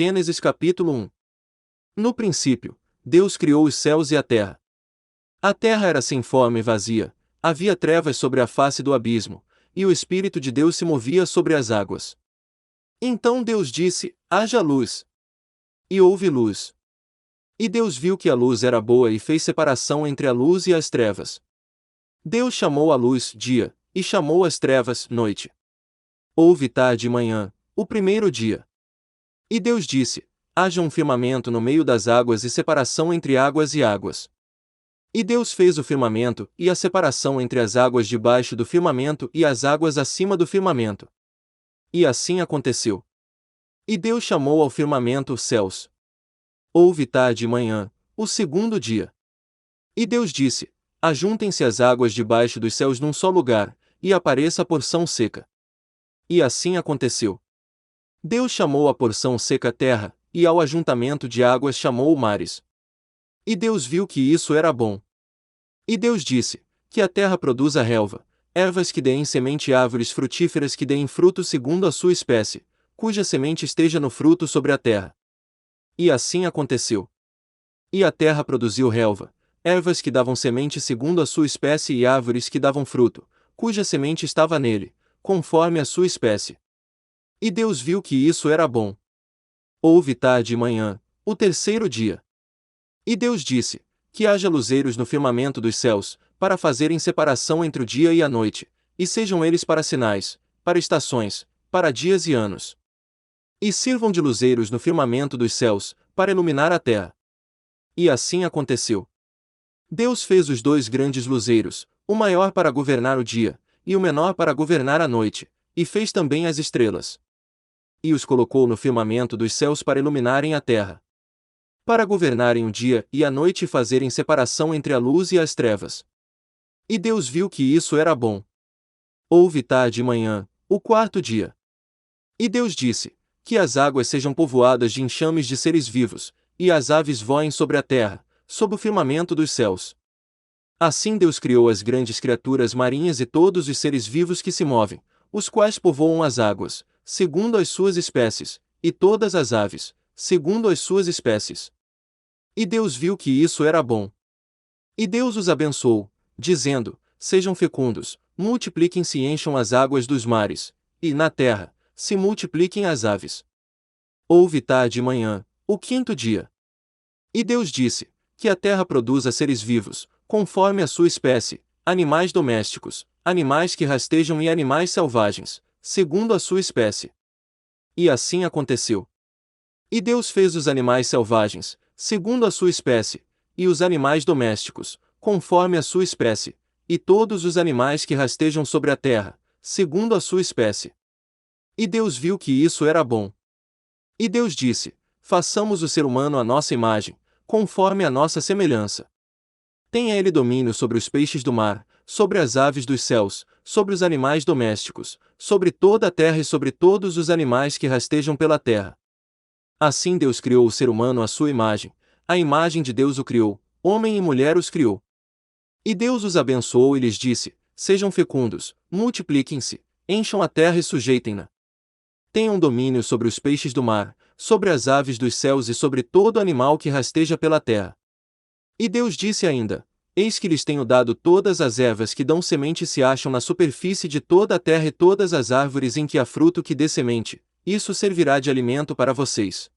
Gênesis capítulo 1. No princípio, Deus criou os céus e a terra. A terra era sem forma e vazia, havia trevas sobre a face do abismo, e o Espírito de Deus se movia sobre as águas. Então Deus disse: haja luz. E houve luz. E Deus viu que a luz era boa e fez separação entre a luz e as trevas. Deus chamou a luz dia, e chamou as trevas noite. Houve tarde e manhã, o primeiro dia. E Deus disse: haja um firmamento no meio das águas e separação entre águas e águas. E Deus fez o firmamento e a separação entre as águas debaixo do firmamento e as águas acima do firmamento. E assim aconteceu. E Deus chamou ao firmamento os céus. Houve tarde e manhã, o segundo dia. E Deus disse: ajuntem-se as águas debaixo dos céus num só lugar, e apareça a porção seca. E assim aconteceu. Deus chamou a porção seca terra, e ao ajuntamento de águas chamou mares. E Deus viu que isso era bom. E Deus disse: que a terra produza relva, ervas que deem semente e árvores frutíferas que deem fruto segundo a sua espécie, cuja semente esteja no fruto sobre a terra. E assim aconteceu. E a terra produziu relva, ervas que davam semente segundo a sua espécie e árvores que davam fruto, cuja semente estava nele, conforme a sua espécie. E Deus viu que isso era bom. Houve tarde e manhã, o terceiro dia. E Deus disse: que haja luzeiros no firmamento dos céus, para fazerem separação entre o dia e a noite, e sejam eles para sinais, para estações, para dias e anos. E sirvam de luzeiros no firmamento dos céus, para iluminar a terra. E assim aconteceu. Deus fez os dois grandes luzeiros, o maior para governar o dia, e o menor para governar a noite, e fez também as estrelas. E os colocou no firmamento dos céus para iluminarem a terra, para governarem o dia e a noite e fazerem separação entre a luz e as trevas. E Deus viu que isso era bom. Houve tarde e manhã, o quarto dia. E Deus disse: que as águas sejam povoadas de enxames de seres vivos, e as aves voem sobre a terra, sob o firmamento dos céus. Assim Deus criou as grandes criaturas marinhas e todos os seres vivos que se movem, os quais povoam as águas, segundo as suas espécies, e todas as aves, segundo as suas espécies. E Deus viu que isso era bom. E Deus os abençoou, dizendo: sejam fecundos, multipliquem-se e encham as águas dos mares, e, na terra, se multipliquem as aves. Houve tarde e manhã, o quinto dia. E Deus disse: que a terra produza seres vivos, conforme a sua espécie, animais domésticos, animais que rastejam e animais selvagens, segundo a sua espécie. E assim aconteceu. E Deus fez os animais selvagens, segundo a sua espécie, e os animais domésticos, conforme a sua espécie, e todos os animais que rastejam sobre a terra, segundo a sua espécie. E Deus viu que isso era bom. E Deus disse: façamos o ser humano à nossa imagem, conforme a nossa semelhança. Tenha ele domínio sobre os peixes do mar, sobre as aves dos céus, sobre os animais domésticos, sobre toda a terra e sobre todos os animais que rastejam pela terra. Assim Deus criou o ser humano à sua imagem, a imagem de Deus o criou, homem e mulher os criou. E Deus os abençoou e lhes disse: sejam fecundos, multipliquem-se, encham a terra e sujeitem-na. Tenham domínio sobre os peixes do mar, sobre as aves dos céus e sobre todo animal que rasteja pela terra. E Deus disse ainda: eis que lhes tenho dado todas as ervas que dão semente e se acham na superfície de toda a terra e todas as árvores em que há fruto que dê semente, isso servirá de alimento para vocês.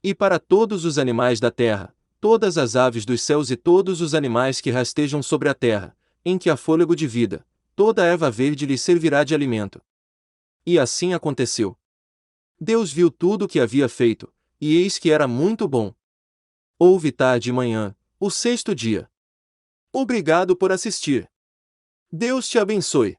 E para todos os animais da terra, todas as aves dos céus e todos os animais que rastejam sobre a terra, em que há fôlego de vida, toda erva verde lhes servirá de alimento. E assim aconteceu. Deus viu tudo o que havia feito, e eis que era muito bom. Houve tarde e manhã, o sexto dia. Obrigado por assistir. Deus te abençoe.